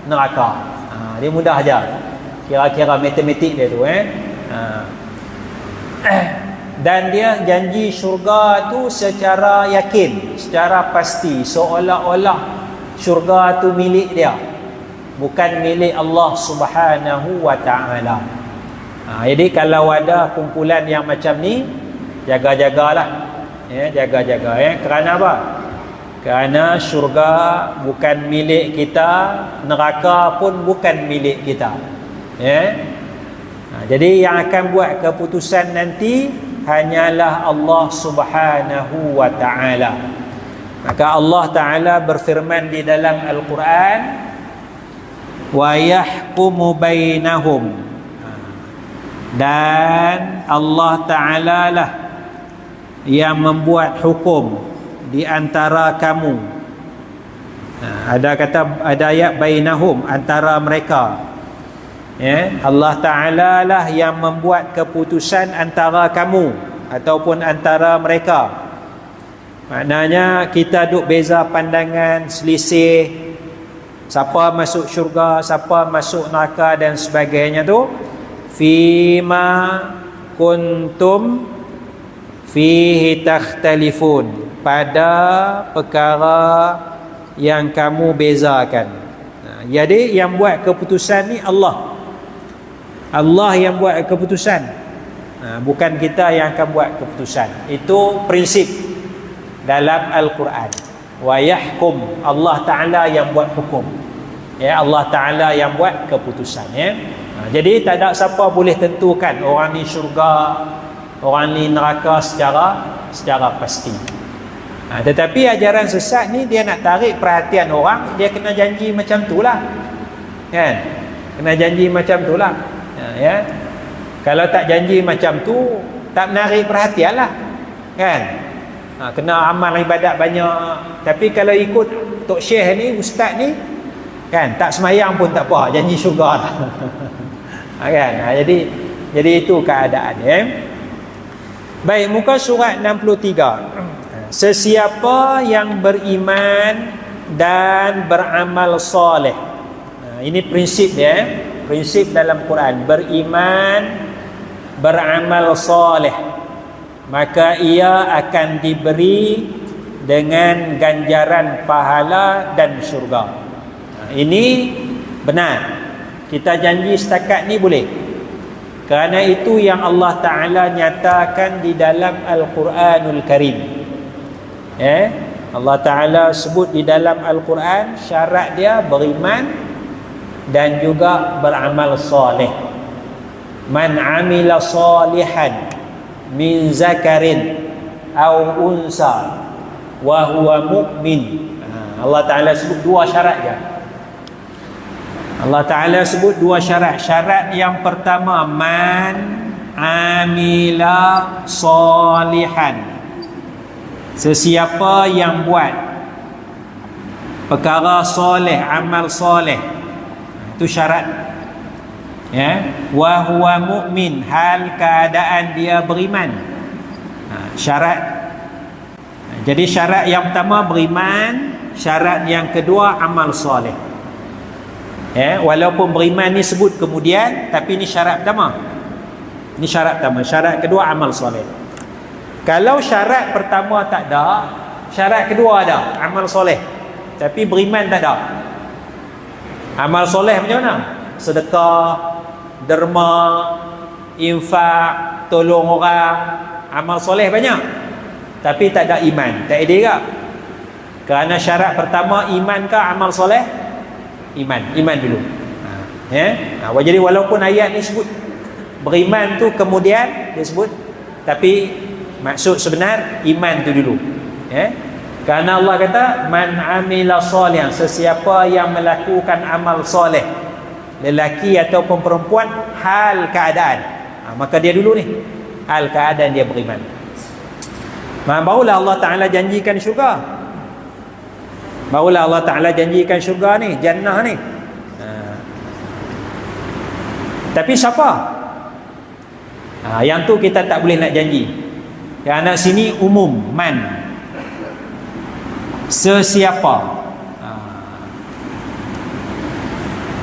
neraka. Dia mudah aja. Kira-kira matematik dia tu Dan dia janji syurga tu secara yakin, secara pasti, seolah-olah syurga tu milik dia, bukan milik Allah Subhanahu wa ta'ala. Jadi kalau ada kumpulan yang macam ni, jaga-jagalah. Jaga-jaga. Kerana apa? Kerana syurga bukan milik kita, neraka pun bukan milik kita. Jadi yang akan buat keputusan nanti hanyalah Allah Subhanahu wa ta'ala. Maka Allah Ta'ala berfirman di dalam Al-Quran, wa yahkumu bainahum, dan Allah Ta'ala lah yang membuat hukum di antara kamu. Ada ayat bainahum, antara mereka. Allah Ta'ala lah yang membuat keputusan antara kamu ataupun antara mereka. Maknanya kita duk beza pandangan, selisih, siapa masuk syurga, siapa masuk neraka dan sebagainya tu, fima kuntum fihi takhtalifun, pada perkara yang kamu bezakan. Jadi yang buat keputusan ni Allah yang buat keputusan, bukan kita yang akan buat keputusan. Itu prinsip dalam Al-Quran. Wa yahkum, Allah Ta'ala yang buat hukum, Allah Ta'ala yang buat keputusan. Jadi tak ada siapa boleh tentukan orang ni syurga, orang ni neraka secara pasti. Tetapi ajaran sesat ni dia nak tarik perhatian orang, dia kena janji macam tu lah, kan? Kena janji macam tu lah. Kalau tak janji macam tu, tak menarik perhatian lah, kan? Kena amal ibadat banyak, tapi kalau ikut Tok Syekh ni, Ustaz ni, kan, tak semayang pun tak apa, janji syurga lah. Kan? Jadi itu keadaan. Baik, muka surat 63. Sesiapa yang beriman dan beramal soleh. Ini prinsip dia, prinsip dalam Quran. Beriman, beramal soleh, maka ia akan diberi dengan ganjaran pahala dan syurga. Ini benar. Kita janji setakat ni boleh. Kerana itu yang Allah Ta'ala nyatakan di dalam Al-Quranul Karim. Allah Ta'ala sebut di dalam Al-Quran syarat dia beriman dan juga beramal soleh. Man amila salihan min zakarin aw unsa wa huwa mu'min. Allah Ta'ala sebut dua syarat je. Allah Ta'ala sebut dua syarat. Syarat yang pertama, man amila salihan, sesiapa yang buat perkara soleh, amal soleh, itu syarat. Wa huwa mu'min, hal keadaan dia beriman. Syarat. Jadi syarat yang pertama beriman, syarat yang kedua amal soleh. Walaupun beriman ni sebut kemudian, tapi ni syarat pertama. Ini syarat pertama. Syarat kedua amal soleh. Kalau syarat pertama tak ada, syarat kedua ada, amal soleh, tapi beriman tak ada. Amal soleh macam mana? Sedekah, derma, infak, tolong orang, amal soleh banyak, tapi tak ada iman. Tak ada ke? Kerana syarat pertama iman ke amal soleh? Iman dulu. Jadi walaupun ayat ni sebut beriman tu kemudian dia sebut, tapi maksud sebenar iman tu dulu. Kerana Allah kata man amila salihan, sesiapa yang melakukan amal soleh, lelaki ataupun perempuan, hal keadaan, maka dia dulu ni hal keadaan dia beriman. Barulah Allah Ta'ala janjikan syurga. Barulah Allah Ta'ala janjikan syurga ni, jannah ni. Tapi siapa? Yang tu kita tak boleh nak janji. Kerana sini umum, man, sesiapa.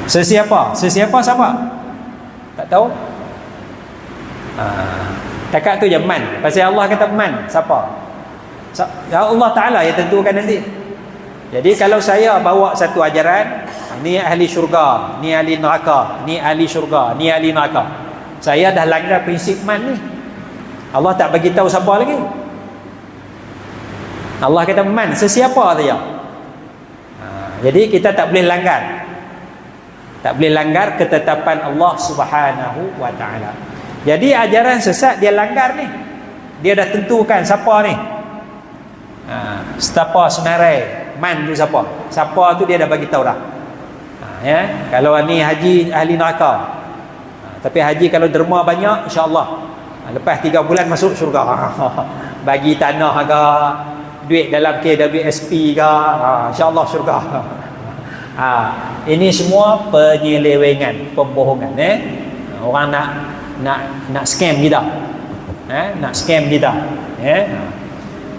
Sesiapa siapa? Tak tahu. Takat tu je man. Pasal Allah kata man, siapa? Allah Ta'ala yang tentukan nanti. Jadi kalau saya bawa satu ajaran, ni ahli syurga, ni ahli neraka, ni ahli syurga, ni ahli neraka, saya dah langgar prinsip man ni. Allah tak bagi tahu siapa lagi. Allah kata man, sesiapa saja. Jadi kita tak boleh langgar. Tak boleh langgar ketetapan Allah Subhanahu wa Ta'ala. Jadi ajaran sesat dia langgar ni. Dia dah tentukan siapa ni. Siapa senarai, man tu siapa? Siapa tu dia dah bagi tahu dah. Ya, kalau ni haji ahli neraka. Tapi haji kalau derma banyak, insya-Allah lepas 3 bulan masuk syurga. Bagi tanah ke, duit dalam KWSP ke, insya-Allah syurga. Ini semua penyelewengan, pembohongan. Orang nak scam kita, nak scam kita.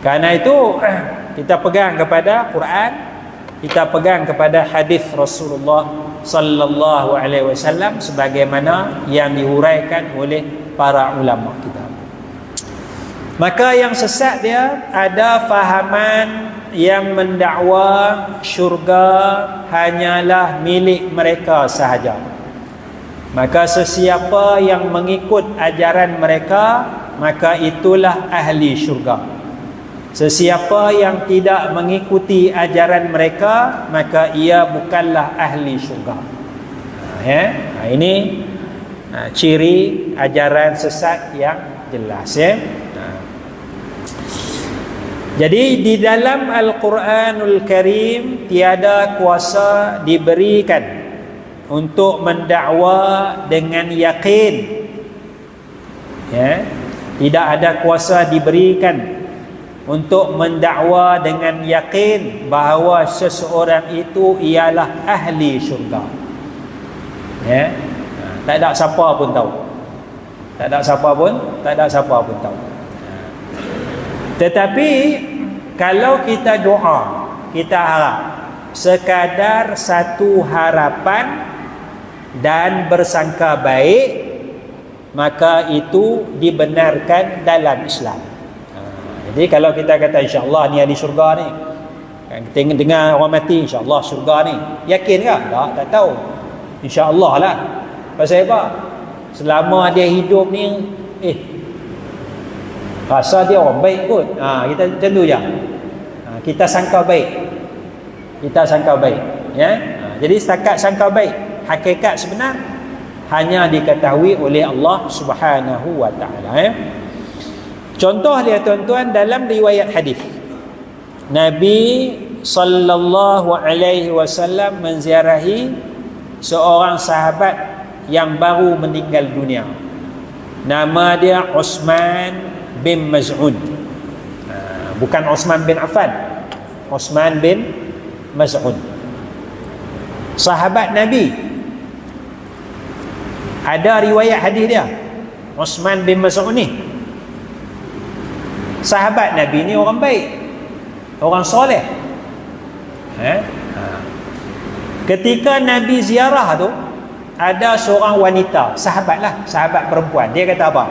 Karena itu kita pegang kepada Quran, kita pegang kepada hadis Rasulullah sallallahu alaihi wasallam sebagaimana yang dihuraikan oleh para ulama kita. Maka yang sesat dia ada fahaman yang mendakwa syurga hanyalah milik mereka sahaja. Maka sesiapa yang mengikut ajaran mereka, maka itulah ahli syurga. Sesiapa yang tidak mengikuti ajaran mereka, maka ia bukanlah ahli syurga. Ini ciri ajaran sesat yang jelas. Jadi di dalam Al-Quranul Karim tiada kuasa diberikan untuk mendakwa dengan yakin. Tidak ada kuasa diberikan untuk mendakwa dengan yakin bahawa seseorang itu ialah ahli syurga. Tak ada siapa pun tahu. Tak ada siapa pun tahu. Tetapi kalau kita doa, kita harap sekadar satu harapan dan bersangka baik, maka itu dibenarkan dalam Islam. Jadi kalau kita kata insya-Allah ni ahli syurga ni, kita dengar orang mati insya-Allah syurga ni, yakin ke? Tak tahu. Insya-Allah lah. Pasal apa? Selama dia hidup ni rasa dia orang baik kot. Kita macam tu je. Kita sangka baik. Jadi setakat sangka baik. Hakikat sebenar hanya diketahui oleh Allah Subhanahu wa Ta'ala. Contoh dia tuan-tuan dalam riwayat hadis. Nabi sallallahu alaihi wasallam menziarahi seorang sahabat yang baru meninggal dunia. Nama dia Uthman bin Maz'un. Bukan Uthman bin Affan, Uthman bin Maz'un, sahabat Nabi. Ada riwayat hadis dia. Uthman bin Maz'un ni sahabat Nabi, ni orang baik, orang soleh. Ketika Nabi ziarah tu, ada seorang wanita, sahabat perempuan. Dia kata apa?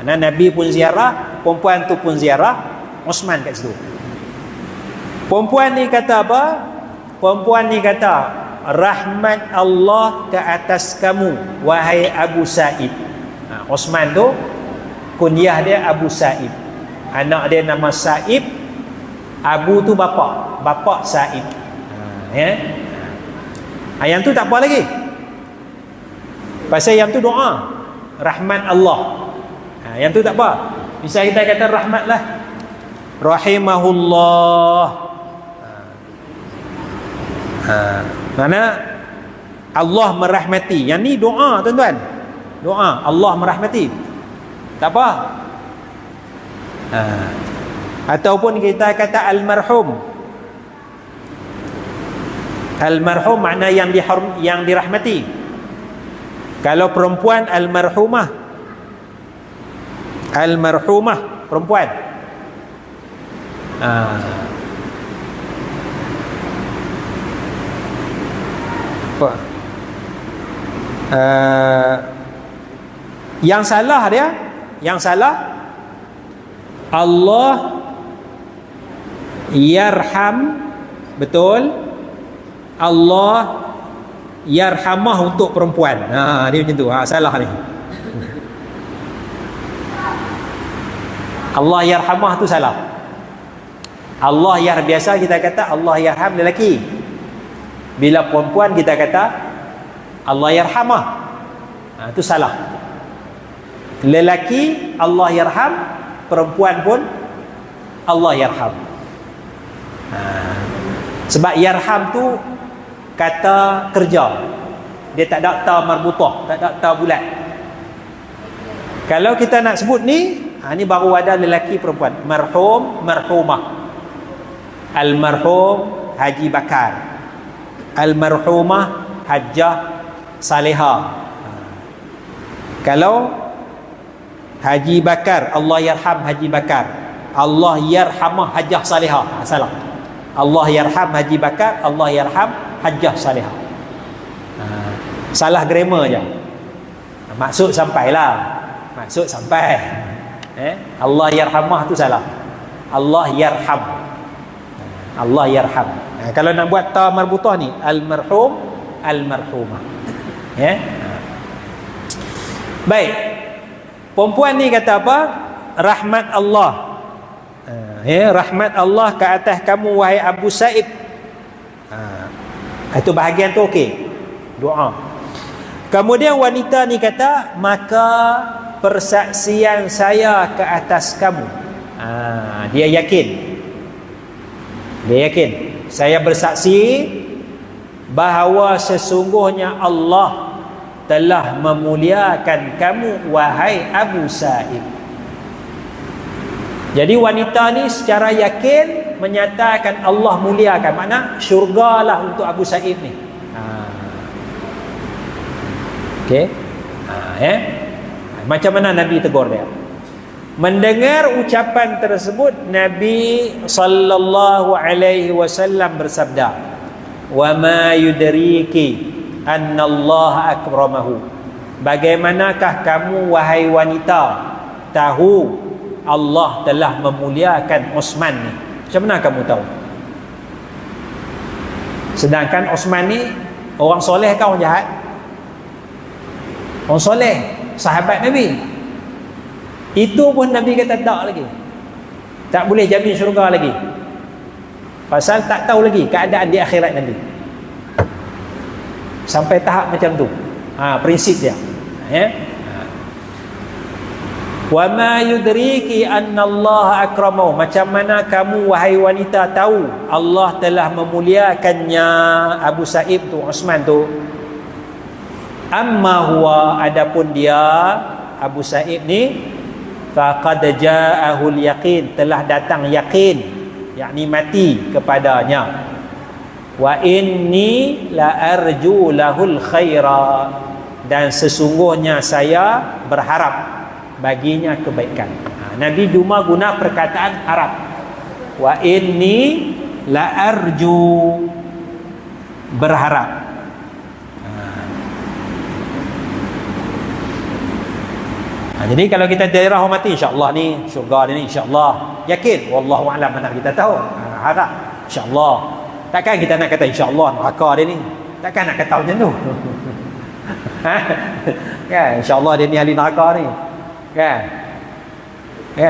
Nabi pun ziarah, perempuan tu pun ziarah, Uthman kat situ. Perempuan ni kata apa? Perempuan ni kata, rahmat Allah ke atas kamu, wahai Abu Sa'id. Uthman tu kunyah dia Abu Sa'id. Anak dia nama Sa'id. Abu tu bapa Sa'id. Yang tu tak apa lagi. Pasal yang tu doa, rahmat Allah. Yang tu tak apa. Misal kita kata rahmatlah, rahimahullah. Mana Allah merahmati. Yang ni doa tuan-tuan. Doa Allah merahmati. Tak apa. Ataupun kita kata almarhum. Almarhum makna yang dirahmati. Kalau perempuan almarhumah. Almarhumah perempuan. Apa? Yang salah dia, yang salah Allah yarham, betul, Allah yarhamah untuk perempuan. Dia macam tu. Salah ni. Allah yarhamah tu salah. Allah biasa kita kata Allah yarham lelaki. Bila perempuan kita kata Allah yarhamah. Itu salah. Lelaki Allah yarham, perempuan pun Allah yarham. Sebab yarham tu kata kerja, dia tak ada ta marbutah, tak ada ta bulat. Kalau kita nak sebut ni, ni baru ada lelaki perempuan. Marhum, marhumah. Almarhum Haji Bakar, almarhumah Hajjah Salihah. Kalau Haji Bakar, Allah yarham Haji Bakar, Allah yarhamah Hajjah Salihah. Salah. Allah yarham Haji Bakar, Allah yarham Hajjah Salihah. Salah grammar je. Maksud sampailah. Maksud sampai. Allah yarhamah tu salah. Allah yarham. Allah yarham. Kalau nak buat ta marbutah ni, almarhum, almarhumah. Baik. Perempuan ni kata apa? Rahmat Allah. Rahmat Allah ke atas kamu wahai Abu Sa'id. Itu bahagian tu okey. Doa. Kemudian wanita ni kata, maka persaksian saya ke atas kamu. Dia yakin. Dia yakin. Saya bersaksi bahawa sesungguhnya Allah telah memuliakan kamu wahai Abu Sa'id. Jadi wanita ni secara yakin menyatakan Allah muliakan. Makna syurgalah untuk Abu Sa'id ni. Okey. Macam mana Nabi tegur dia? Mendengar ucapan tersebut, Nabi sallallahu alaihi wasallam bersabda, "Wa ma yudriki anna Allah akramahu." Bagaimanakah kamu wahai wanita tahu Allah telah memuliakan Osman ni? Macam mana kamu tahu? Sedangkan Osman ni orang soleh ke orang jahat? Orang soleh, sahabat Nabi. Itu pun Nabi kata tak lagi. Tak boleh jamin syurga lagi. Pasal tak tahu lagi keadaan di akhirat nanti. Sampai tahap macam tu. Prinsip dia. Wa ma yudriki anna Allah akramahu. Macam mana kamu wahai wanita tahu Allah telah memuliakannya Abu Sa'id tu, Osman tu? Amma huwa, adapun dia Abu Sa'id ni, faqad ja'ahul yaqin, telah datang yakin, yakni mati kepadanya. Wa inni la arju lahul khaira, dan sesungguhnya saya berharap baginya kebaikan. Nabi cuma guna perkataan harap. Wa inni la arju, berharap. Jadi kalau kita daerah mati, insya-Allah ni syurga dia ni insya-Allah, yakin, wallahu a'lam, mana kita tahu. Harap insya-Allah. Takkan kita nak kata insya-Allah neraka dia ni. Takkan nak kata macam tu. Kan insya-Allah dia ni ahli neraka ni. Kan?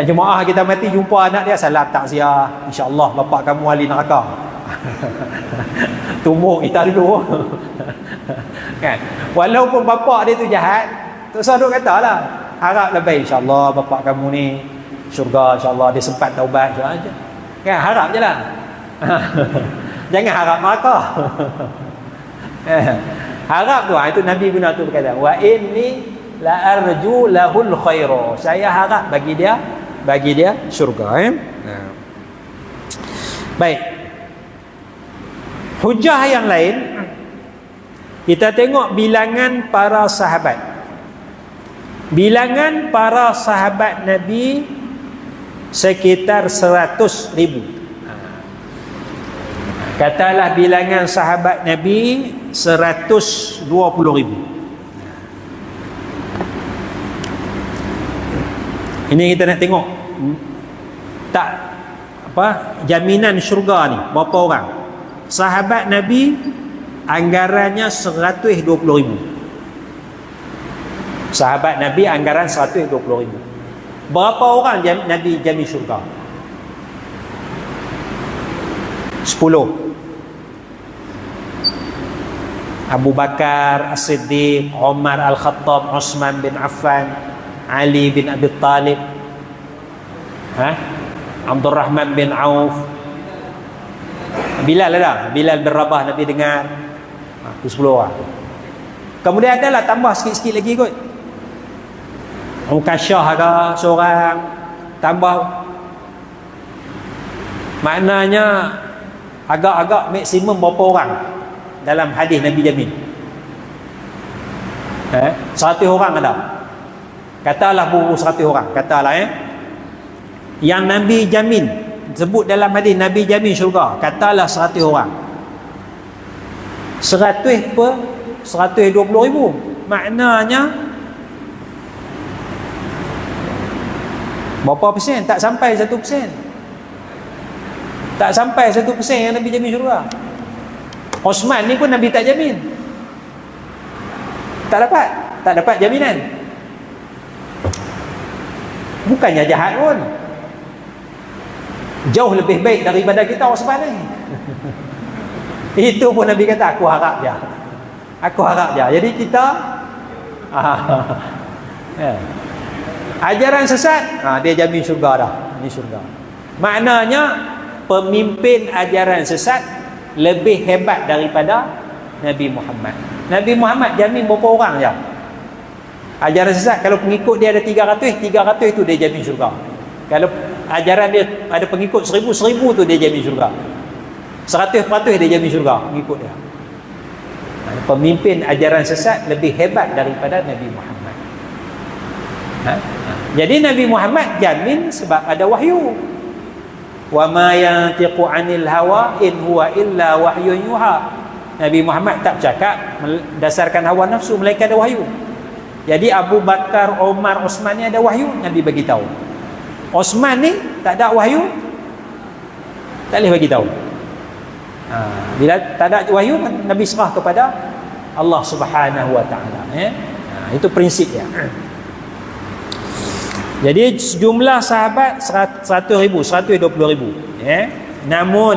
Jemaah kita mati jumpa anak dia, salam takziah, insya-Allah bapak kamu ahli neraka. Tumbuk kita dulu. Kan? Walaupun bapak dia tu jahat, tak usah duk katalah. Harap lebih, insya-Allah bapak kamu ni syurga, insya-Allah dia sempat taubat je. Kan, harap je lah. Jangan harap neraka. Harap tu, itu Nabi guna tu berkata, wa inni la arju lahul khairu, saya harap bagi dia syurga. Baik. Hujah yang lain, kita tengok bilangan para sahabat. Bilangan para sahabat Nabi sekitar 100,000. Katalah bilangan sahabat Nabi 120,000. Ini kita nak tengok tak apa jaminan syurga ni berapa orang. Sahabat Nabi anggarannya 120,000. Sahabat Nabi anggaran 120,000. Berapa orang Nabi jamin syurga? 10. Abu Bakar As-Siddiq, Umar Al-Khattab, Uthman bin Affan, Ali bin Abi Talib, Abdul Rahman bin Auf, Bilal ada. Bilal bin Rabah Nabi dengar. Itu 10 orang. Kemudian adalah tambah sikit-sikit lagi kot. Mukasyah ada seorang, tambah. Maknanya agak-agak maksimum berapa orang dalam hadis Nabi jamin? 100 orang ada. Katalah buru 100 orang. Katalah yang Nabi jamin, sebut dalam hadis Nabi jamin syurga, katalah 100 orang. 100 per 120,000. Maknanya berapa persen? Tak sampai 1%. Tak sampai 1% yang Nabi jamin syurga. Osman ni pun Nabi tak jamin. Tak dapat jaminan. Bukannya jahat pun, jauh lebih baik daripada kita Osman ni. Itu pun Nabi kata aku harap je. Jadi kita ajaran sesat, dia jamin syurga dah. Ini syurga. Maknanya pemimpin ajaran sesat lebih hebat daripada Nabi Muhammad. Nabi Muhammad jamin berapa orang je. Ajaran sesat kalau pengikut dia ada 300 tu dia jamin syurga. Kalau ajaran dia ada pengikut 1000 tu dia jamin syurga. 100% dia jamin syurga pengikut dia. Pemimpin ajaran sesat lebih hebat daripada Nabi Muhammad. Jadi Nabi Muhammad jamin sebab ada wahyu. Wa ma yantiqu 'anil hawa in huwa illa wahyun yuha. Nabi Muhammad tak bercakap berdasarkan hawa nafsu, melainkan ada wahyu. Jadi Abu Bakar, Umar, Uthman ni ada wahyu, Nabi bagi tahu. Uthman ni tak ada wahyu, tak boleh bagi tahu. Bila tak ada wahyu, Nabi serah kepada Allah Subhanahu wa taala. Itu prinsip dia. Jadi jumlah sahabat 100,000, 120,000. Namun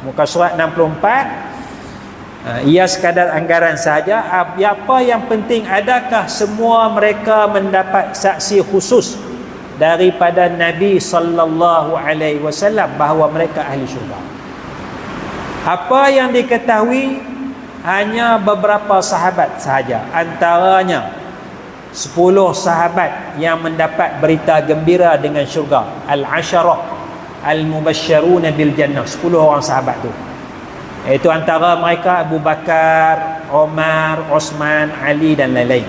muka surat 64, ia sekadar anggaran sahaja. Apa yang penting, adakah semua mereka mendapat saksi khusus daripada Nabi sallallahu alaihi wasallam bahawa mereka ahli syurga? Apa yang diketahui hanya beberapa sahabat sahaja, antaranya 10 sahabat yang mendapat berita gembira dengan syurga, al-asharah al-mubasysyaruna bil jannah. 10 orang sahabat tu, itu antara mereka Abu Bakar, Umar, Uthman, Ali dan lain-lain.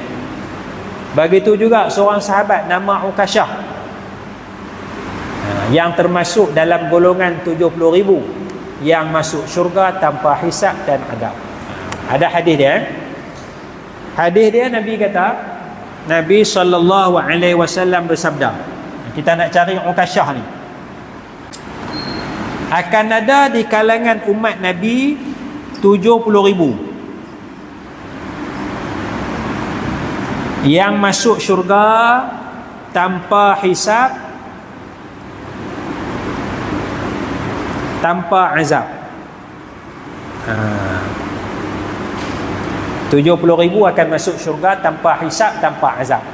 Begitu juga seorang sahabat nama Ukasyah, yang termasuk dalam golongan 70,000 yang masuk syurga tanpa hisab dan adab. Ada hadis dia. Hadis dia Nabi kata, Nabi sallallahu alaihi wasallam bersabda, kita nak cari Ukasyah ni. Akan ada di kalangan umat Nabi 70,000 yang masuk syurga tanpa hisab, tanpa azab. 70,000 akan masuk syurga tanpa hisab, tanpa azab.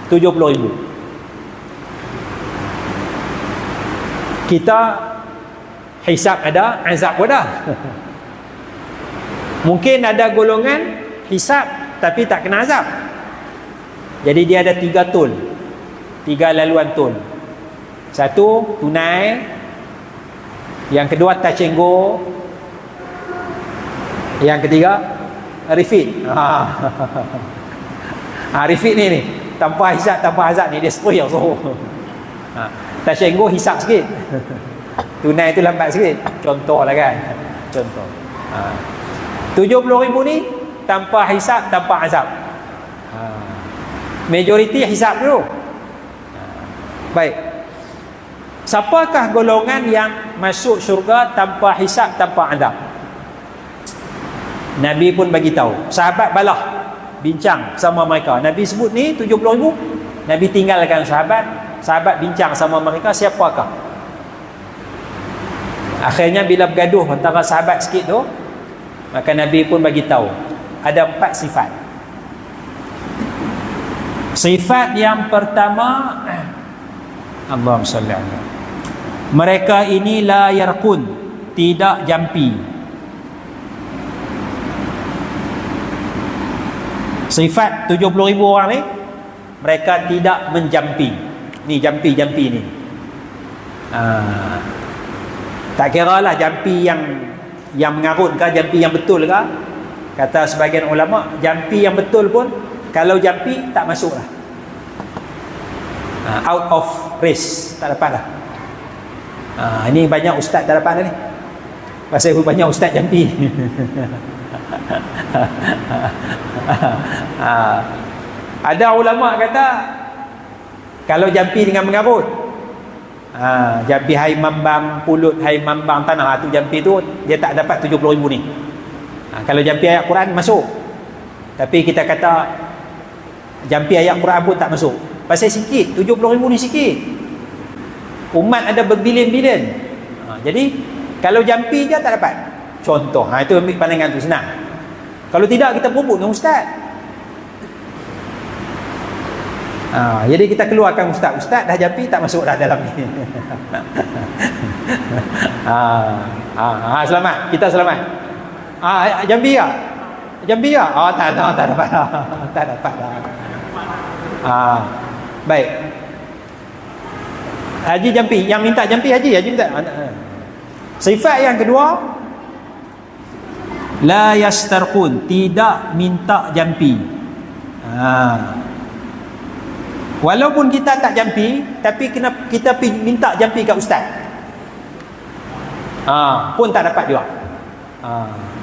70,000. Kita hisab ada, azab pun ada. Mungkin ada golongan hisab tapi tak kena azab. Jadi dia ada 3 tol, 3 laluan tol. Satu tunai, yang kedua touch and go, yang ketiga refit. Refit ni tanpa hisab, tanpa azab ni dia spoil so. Touch and go hisab sikit. Tunai tu lambat sikit. Contoh lah kan. Contoh. 70,000 ni tanpa hisab, tanpa azab. Majoriti hisab dulu. Baik. Siapakah golongan yang masuk syurga tanpa hisab, tanpa azab? Nabi pun bagi tahu. Sahabat balah bincang sama mereka. Nabi sebut ni 70,000. Nabi tinggalkan sahabat. Sahabat bincang sama mereka, siapakah? Akhirnya bila bergaduh antara sahabat sikit tu, maka Nabi pun bagi tahu ada 4 sifat. Sifat yang pertama, Allahumma salli alaihi, mereka ini la yarkun, tidak jampi. Sifat 70,000 orang ni, mereka tidak menjampi. Ni jampi-jampi ni. Tak kira lah jampi yang mengarut ke, jampi yang betul ke. Kata sebagian ulama, jampi yang betul pun, kalau jampi tak masuk lah. Out of race, tak dapat lah. Ini banyak ustaz tak dapat lah ni. Pasal banyak ustaz jampi. Ada ulama kata, kalau jampi dengan mengarut, jampi hai mambang pulut, hai mambang tanah, tu jampi tu dia tak dapat 70,000 ni. Kalau jampi ayat Quran masuk, tapi kita kata jampi ayat Quran pun tak masuk. Pasal sikit, 70,000 ni sikit. Umat ada berbilion-bilion. Jadi kalau jampi je tak dapat. Contoh, itu ambil pandangan tu senang. Kalau tidak, kita berebut dengan ustaz. Jadi kita keluarkan ustaz dah jampi tak masuk dah dalam ni. Selamat, kita selamat. Jambi ya? Jambi ya? Tak dapat dah. Tak dapat dah. Baik. Haji jampi, yang minta jampi haji minta. Sifat yang kedua, la yastarqun, tidak minta jampi. Walaupun kita tak jampi, tapi kita minta jampi kat ustaz, pun tak dapat juga.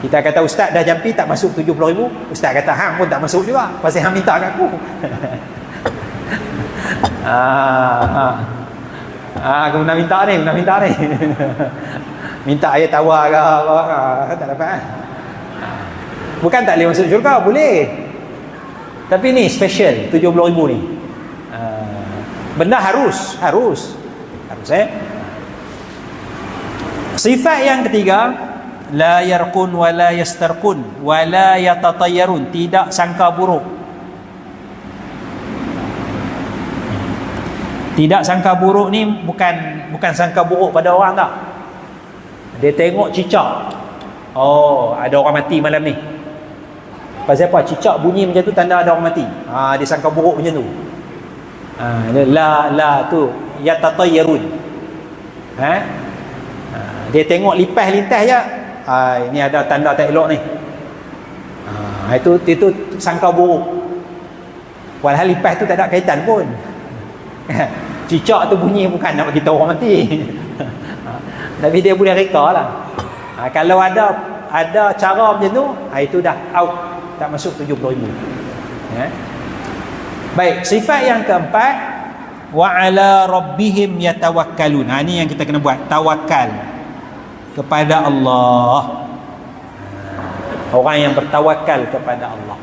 Kita kata ustaz dah jampi tak masuk 70,000, ustaz kata hang pun tak masuk juga, pasal hang minta kat aku. Aku nak minta ni minta ayat tawar ke apa, tak dapat kan? Bukan tak boleh masuk syurga, boleh, tapi ni special 70,000 ni. Benda harus Sifat yang ketiga, la yarqun wa la yastarqun wa la yatatayyarun, tidak sangka buruk. Tidak sangka buruk ni bukan sangka buruk pada orang tak. Dia tengok cicak, ada orang mati malam ni. Pasal apa? Cicak bunyi macam tu tanda ada orang mati. Dia sangka buruk macam tu. La tu yatatayyarun. Dia tengok lipas lintas je, ini ada tanda tak elok ni. Itu sangka buruk. Walhal lipas tu tak ada kaitan pun. Cicak tu bunyi bukan nak bagi tahu orang mati. Tapi dia boleh reka lah. Kalau ada cara macam tu, itu dah out, tak masuk 70,000. Baik, sifat yang keempat, wa ala rabbihim yatawakkalun. Ini yang kita kena buat, tawakal kepada Allah. Orang yang bertawakal kepada Allah.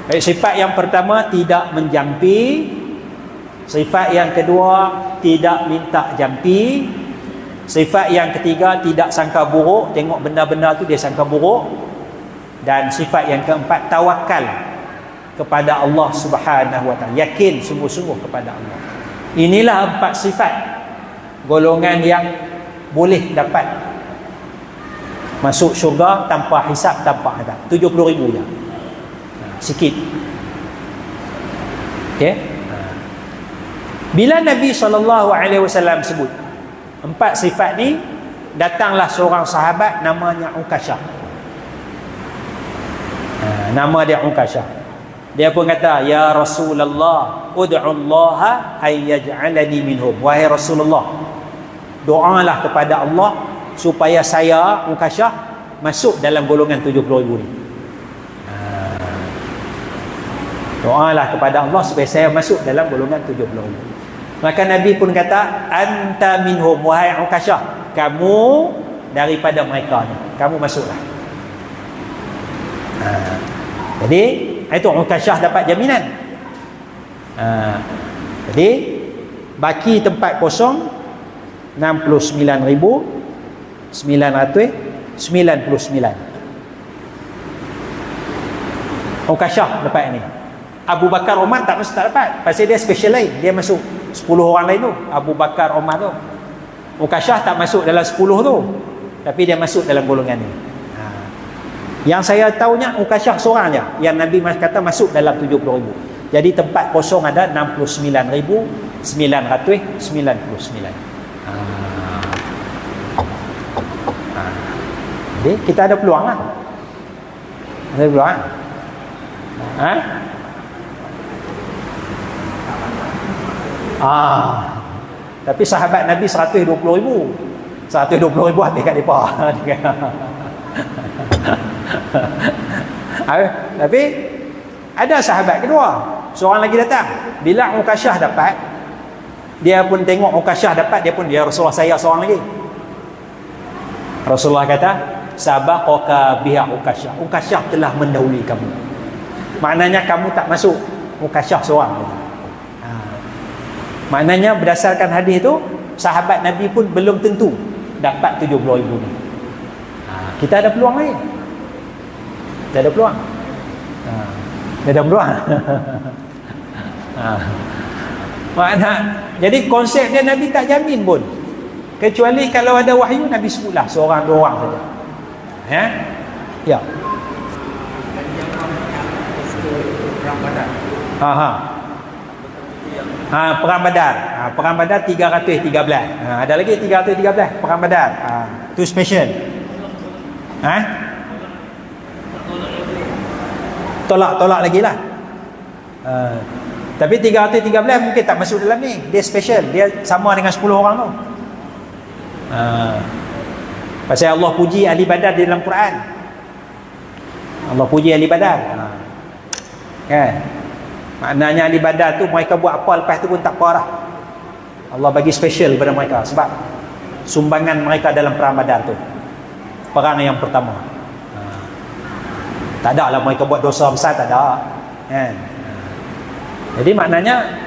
Baik, sifat yang pertama, tidak menjampi. Sifat yang kedua, tidak minta jampi. Sifat yang ketiga, tidak sangka buruk. Tengok benda-benda tu dia sangka buruk. Dan sifat yang keempat, tawakal kepada Allah Subhanahu wa ta'ala, yakin sungguh-sungguh kepada Allah. Inilah 4 sifat golongan yang boleh dapat masuk syurga tanpa hisab, tanpa adab. 70,000 je, sikit. Okey. Bila Nabi SAW sebut 4 sifat ni, datanglah seorang sahabat namanya Uqashah. Nama dia Uqashah. Dia pun kata, ya Rasulullah, ud'ullaha ayyaj'alani minhum. Wahai Rasulullah, doalah kepada Allah supaya saya, Uqashah, masuk dalam golongan 70,000 ni. Doalah kepada Allah supaya saya masuk dalam golongan 70,000. Maka Nabi pun kata, anta minhum, wahai Ukasyah, kamu daripada mereka ni, kamu masuklah. Jadi itu Ukasyah dapat jaminan. Jadi baki tempat kosong 69,999. Ukasyah dapat ni. Abu Bakar Umar tak dapat, pasal dia special lain, dia masuk 10 orang lain tu. Abu Bakar Umar tu. Ukasyah tak masuk dalam 10 tu, tapi dia masuk dalam golongan ni. Yang saya tahunya Ukasyah seorang je yang Nabi kata masuk dalam 70,000. Jadi tempat kosong ada 69,999. Jadi kita ada peluang lah. Ada peluang lah. Tapi sahabat Nabi 120,000. 120,000 habis kat mereka. Tapi ada sahabat kedua, seorang lagi datang. Bila Ukasyah dapat, dia pun tengok Ukasyah dapat, dia pun, ya Rasulullah, saya seorang lagi. Rasulullah kata, sabaqaka biha Ukasyah, Ukasyah telah mendahului kamu. Maknanya kamu tak masuk, Ukasyah seorang. Maknanya berdasarkan hadis itu, sahabat Nabi pun belum tentu dapat 70,000 ni. Kita ada peluang lagi. Kita ada peluang. Kita ada peluang. Makna, jadi konsep dia Nabi tak jamin pun. Kecuali kalau ada wahyu, Nabi sebutlah seorang dua orang saja. Ya. Perang Badar. Perang Badar 313. Ada lagi 313 Perang Badar. Itu special. Tolak lagi lah. Tapi 313 mungkin tak masuk dalam ni. Dia special. Dia sama dengan 10 orang tu. Pasal Allah puji ahli Badar di dalam Quran. Allah puji ahli Badar. Kan? Maknanya ahli Badar tu mereka buat apa lepas tu pun tak apa dah. Allah bagi special kepada mereka sebab sumbangan mereka dalam perang Badar tu, perang yang pertama. Tak ada lah mereka buat dosa besar, tak ada kan? Jadi maknanya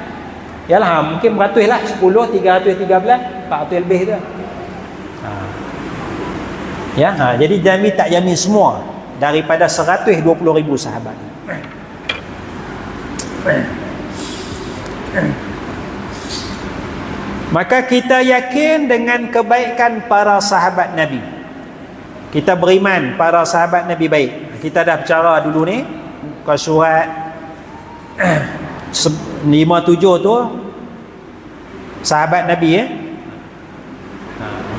yalah, mungkin beratus lah, 10, 313, 400 lebih tu. Jadi jamin tak jamin semua daripada 120,000 sahabat. Maka kita yakin dengan kebaikan para sahabat Nabi. Kita beriman para sahabat Nabi baik. Kita dah bicara dulu ni kat surat 57 tu, sahabat Nabi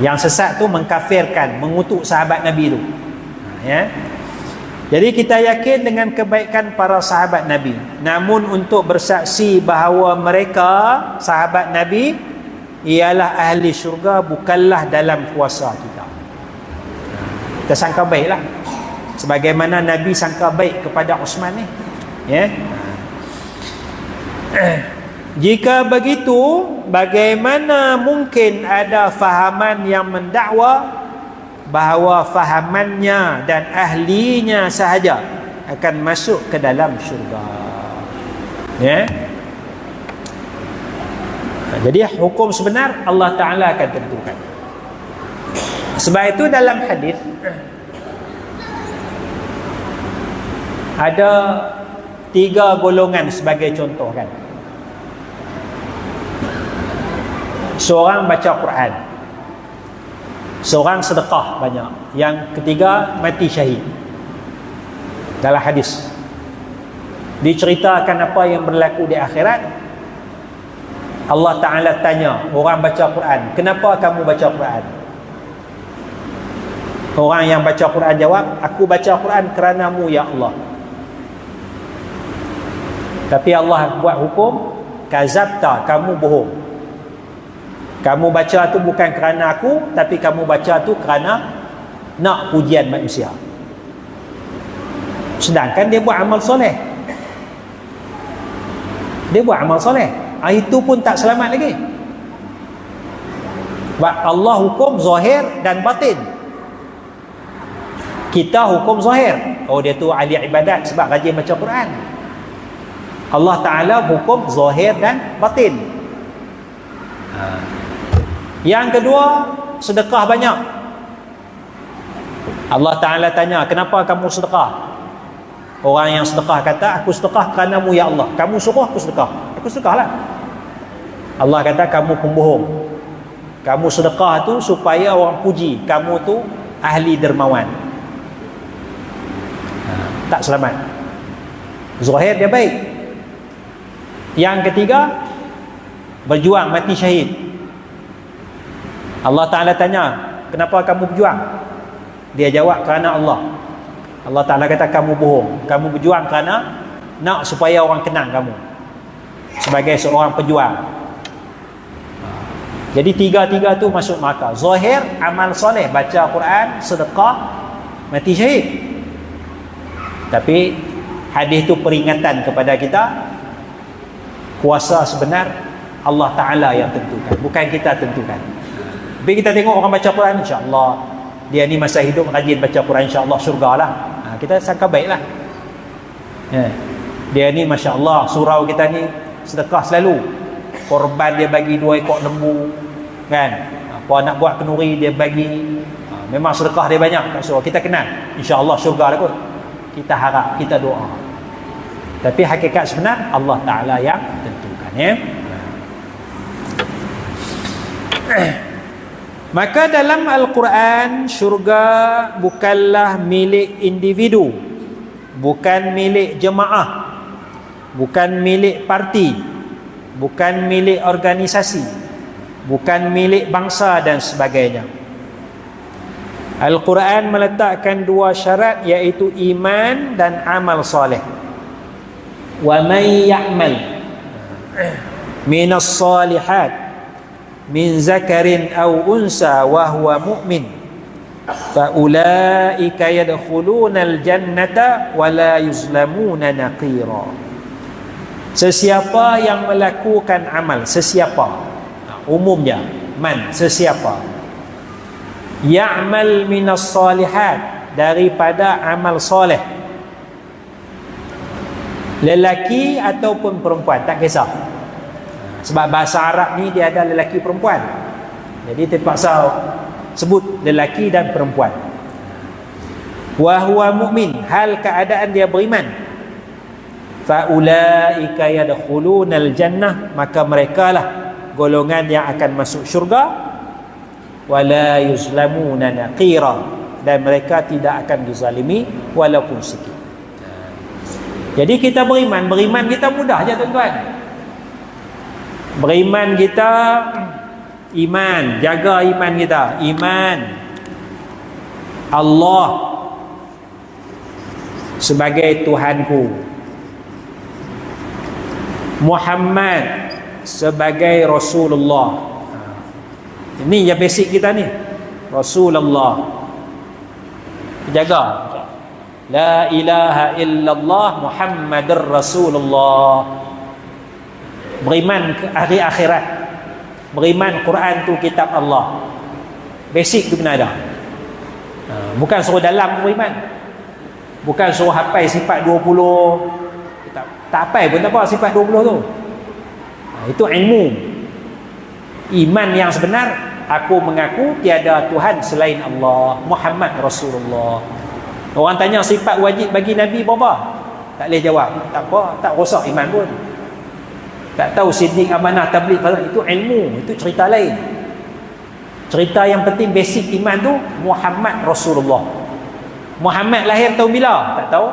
yang sesat tu mengkafirkan, mengutuk sahabat Nabi tu. Jadi kita yakin dengan kebaikan para sahabat Nabi. Namun untuk bersaksi bahawa mereka sahabat Nabi ialah ahli syurga bukanlah dalam kuasa kita. Kita sangka baiklah, sebagaimana Nabi sangka baik kepada Uthman ni. Jika begitu, bagaimana mungkin ada fahaman yang mendakwa bahawa fahamannya dan ahlinya sahaja akan masuk ke dalam syurga? Jadi hukum sebenar Allah Ta'ala akan tentukan. Sebab itu dalam hadis ada 3 golongan sebagai contoh kan. Seorang baca Quran, seorang sedekah banyak, yang ketiga mati syahid. Dalam hadis diceritakan apa yang berlaku di akhirat. Allah Ta'ala tanya orang baca Quran, kenapa kamu baca Quran? Orang yang baca Quran jawab, aku baca Quran kerana-Mu ya Allah. Tapi Allah buat hukum, kazabta, kamu bohong. Kamu baca tu bukan kerana aku, tapi kamu baca tu kerana nak pujian manusia. Sedangkan dia buat amal soleh. Dia buat amal soleh. Itu pun tak selamat lagi. Sebab Allah hukum zahir dan batin. Kita hukum zahir. Oh, dia tu ahli ibadat sebab rajin baca Quran. Allah Ta'ala hukum zahir dan batin. Yang kedua, sedekah banyak. Allah Ta'ala tanya, kenapa kamu sedekah? Orang yang sedekah kata, aku sedekah kerana-Mu ya Allah. Kamu suruh aku sedekah, aku sedekahlah. Allah kata, kamu pembohong. Kamu sedekah tu supaya orang puji kamu tu ahli dermawan. Tak selamat. Zahir dia baik. Yang ketiga, berjuang mati syahid. Allah Ta'ala tanya, kenapa kamu berjuang? Dia jawab, kerana Allah. Allah Ta'ala kata, kamu bohong. Kamu berjuang kerana nak supaya orang kenang kamu sebagai seorang pejuang. Jadi tiga-tiga tu masuk neraka. Zahir, amal soleh, baca Quran, sedekah, mati syahid. Tapi hadis tu peringatan kepada kita, kuasa sebenar Allah Ta'ala yang tentukan, bukan kita tentukan. Tapi kita tengok orang baca Quran, insya-Allah dia ni masa hidup rajin baca Quran, insya-Allah syurgalah. Kita sangka baiklah. Dia ni masya-Allah surau kita ni sedekah selalu. Korban dia bagi 2 ekor lembu, kan? Apa nak buat kenduri dia bagi. Memang sedekah dia banyak kat surau. Kita kenal, insya-Allah syurga lah kot. Kita harap, kita doa. Tapi hakikat sebenar Allah Ta'ala yang tentukan, ya. Maka dalam Al-Quran, syurga bukanlah milik individu, bukan milik jemaah, bukan milik parti, bukan milik organisasi, bukan milik bangsa dan sebagainya. Al-Quran meletakkan 2 syarat, iaitu iman dan amal soleh. Wa man ya'mal minas salihat min zakarin aw unsa wa huwa mu'min fa ulaika yadkhulunal jannata wa la yuzlamuna naqira. Sesiapa yang melakukan amal, sesiapa, umumnya man, sesiapa, ya'mal minas salihat, daripada amal soleh, lelaki ataupun perempuan, tak kisah. Sebab bahasa Arab ni dia ada lelaki perempuan, jadi terpaksa sebut lelaki dan perempuan. Wa huwa mu'min, hal keadaan dia beriman. Fa ulaika yadkhulunal jannah, maka merekalah golongan yang akan masuk syurga. Wala yuzlamuna naqira, dan mereka tidak akan dizalimi walaupun sikit. Jadi kita beriman kita mudah je tuan-tuan. Beriman kita, iman, jaga iman kita. Iman Allah sebagai Tuhanku, Muhammad sebagai Rasulullah. Ini yang basic kita ni, Rasulullah. Jaga. La ilaha illallah Muhammadur Rasulullah. Beriman ke hari akhirat, beriman Quran tu kitab Allah. Basic tu kena ada. Bukan suruh dalam beriman, bukan suruh hafal sifat 20. Tak hafal pun tak apa sifat 20 tu. Itu ilmu. Iman yang sebenar, aku mengaku tiada Tuhan selain Allah, Muhammad Rasulullah. Orang tanya sifat wajib bagi Nabi berapa? Tak boleh jawab. Tak apa, tak rosak iman pun. Tak tahu siddiq, amanah, tabligh, itu ilmu, itu cerita lain. Cerita yang penting basic iman tu Muhammad Rasulullah. Muhammad lahir tahun bila? Tak tahu.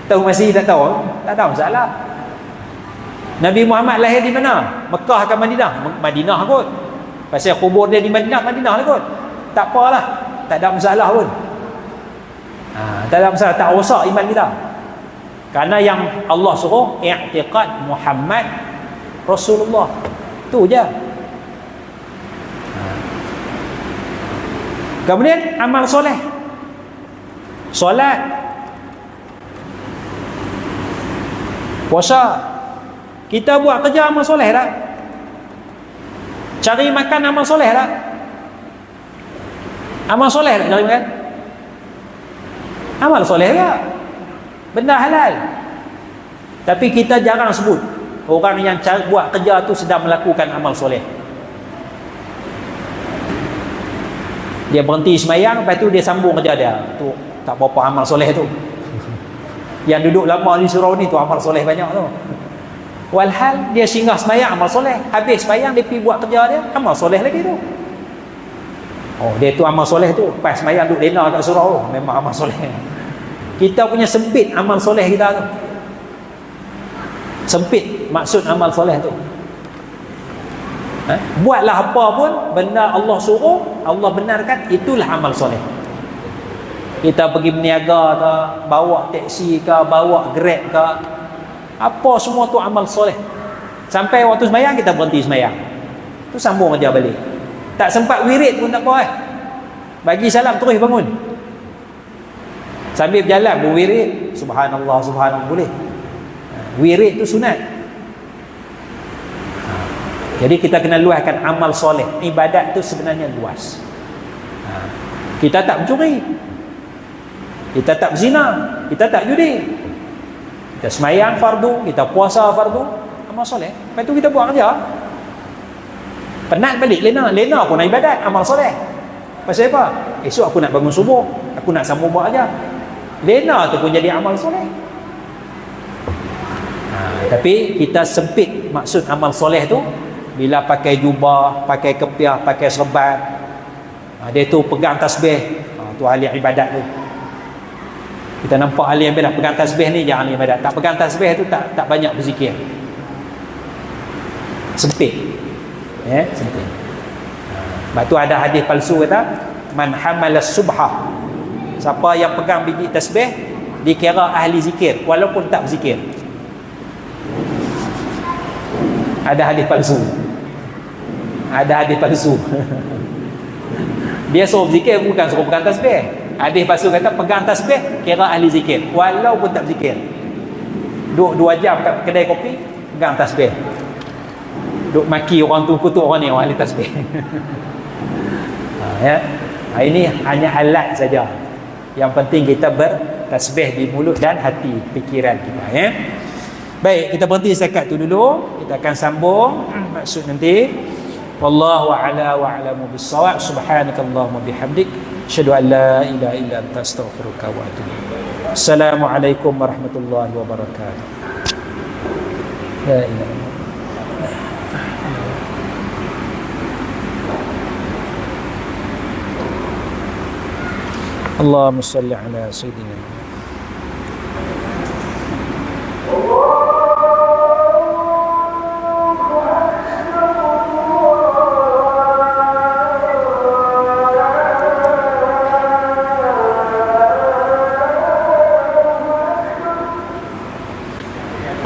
Tahu masih tak tahu? Tak tahu masalah. Nabi Muhammad lahir di mana? Mekah ke Madinah? Madinah kot. Pasal kubur dia di Madinah, Madinah lah kot. Tak apalah, tak ada masalah pun. Tak ada masalah, tak rosak iman kita. Karena yang Allah suruh i'tiqad Muhammad Rasulullah. Tu je. Kemudian amal soleh, solat, puasa. Kita buat kerja amal soleh tak? Cari makan amal soleh tak? Amal soleh tak cari makan? Amal soleh tak? Benda halal. Tapi kita jarang sebut orang yang buat kerja tu sedang melakukan amal soleh. Dia berhenti semayang, lepas tu dia sambung kerja dia. Tu tak berapa amal soleh tu. Yang duduk lama di surau ni tu amal soleh banyak tu. Walhal dia singgah semayang, amal soleh. Habis semayang dia pergi buat kerja dia, amal soleh lagi tu. Oh, dia tu amal soleh tu. Pas semayang duduk lena kat surau tu, memang amal soleh. Kita punya sempit amal soleh kita tu. Sempit maksud amal soleh tu. Buatlah apa pun benda Allah suruh, Allah benarkan, itulah amal soleh. Kita pergi berniaga ke, bawa teksi ke, bawa Grab ke, apa semua tu amal soleh. Sampai waktu semayang kita berhenti semayang, tu sambung kerja balik. Tak sempat wirid pun tak apa bagi salam terus bangun, sambil berjalan berwirid, subhanallah subhanallah boleh. Wirid tu sunat. Jadi kita kena luaskan amal soleh. Ibadat tu sebenarnya luas. Kita tak mencuri, kita tak berzina, kita tak judi, kita semayang fardu, kita puasa fardu, amal soleh. Lepas tu kita buat kerja, penat balik lena pun ibadat, amal soleh. Pasal apa? Esok aku nak bangun subuh, aku nak sambung buat kerja, lena tu pun jadi amal soleh. Tapi kita sempit maksud amal soleh tu bila pakai jubah, pakai kepiah, pakai serban. Dia tu pegang tasbih, tu ahli ibadat tu. Kita nampak ahli ibadat pegang tasbih ni, jangan ahli ibadat. Tak pegang tasbih tu tak banyak berzikir. Sempit. Sempit. Sebab tu ada hadis palsu kata, man hamala subhah, siapa yang pegang biji tasbih dikira ahli zikir walaupun tak berzikir. Ada hadis palsu. Ada hadis palsu. Dia suruh zikir, bukan suruh pegang tasbih. Hadis palsu kata pegang tasbih kira ahli zikir walaupun tak berzikir. Duduk 2 jam kat kedai kopi, pegang tasbih. Duk maki orang tu, kutuk orang ni, orang ahli tasbih. Ini hanya alat saja. Yang penting kita bertasbih di mulut dan hati, fikiran kita. Baik, kita berhenti setakat tu dulu. Kita akan sambung maksud nanti. Wallahu a'la wa a'lamu bis-shawab. Subhanakallahumma bihamdik, asyhadu an la ilaha illa anta, astaghfiruka wa atubu ilaik. Assalamualaikum warahmatullahi wabarakatuh. La ilaha illallah. Allahumma shalli ala sayyidina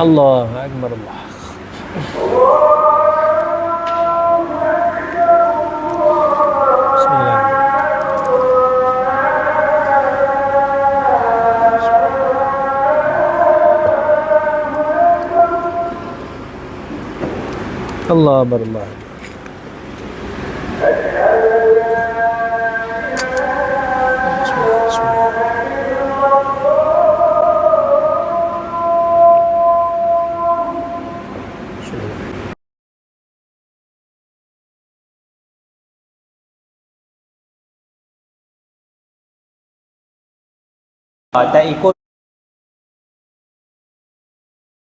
Allahu akbar. Allah. Bismillah. Allah akbar. Allah. Tak ikut